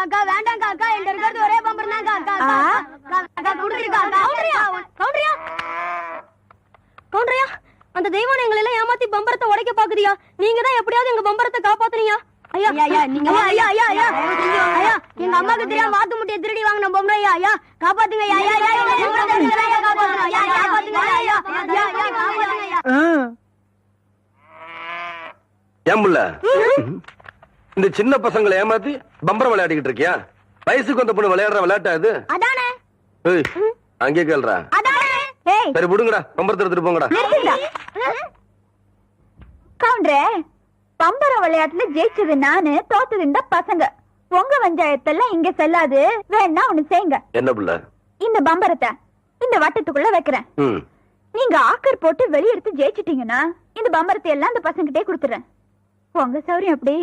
காக்கா வேண்டாம் காக்கா என்கிட்ட இருக்கிறது ஒரே பம்பர் தான் காக்கா காக்கா குடுக்குறீங்க கவுண்டரியா அந்த தெய்வம் எங்களை எல்லாம் ஏமாத்தி பம்பரத்தை உடைக்க பாக்குறியா? நீங்க தான் எப்படியாவது எங்க பம்பரத்தை காப்பாத்துறீங்க. ஐயா ஐயா நீங்க ஐயா ஐயா ஐயா ஐயா எங்க அம்மாக்கு தெரியாம வாத்து முட்டையை திருடி வாங்கின பொம்பளை ஐயா ஐயா காப்பாத்துங்க ஐயா ஐயா ஐயா காப்பாத்துங்க ஐயா காப்பாத்துங்க ஐயா ஐயா காப்பாத்துங்க ஐயா. ஏம்புள்ள இந்த சின்ன பசங்களை ஏமாத்தி பம்பரம் விளையாடிக்கிட்டு இருக்கியா? வயசுக்கு வந்த பொண்ணு விளையாடுற விளையாட்டா இது? அதானே. ஏய் அங்கே கேள்றா. அதானே. ஏய் சரி விடுங்கடா, பம்பரத்தை எடுத்துட்டு போங்கடா. கவுண்டரே, பம்பரம் விளையாட்டுல ஜெயிச்சது நானு, தோத்தது இந்த பசங்க. உங்க பஞ்சாயத்தெல்லாம் இங்க செல்லாது. வேணா ஒண்ணு செய்யுங்க. என்ன புள்ள? இந்த பம்பரத்தை இந்த வட்டத்துக்குள்ள வைக்கிறேன். நீங்க ஆக்கர் போட்டு வெளியெடுத்து ஜெயிச்சிட்டீங்கன்னா இந்த பம்பரத்தை எல்லாம் இந்த பசங்கிட்டே கொடுத்துறேன். உங்க சௌரியம் அப்படி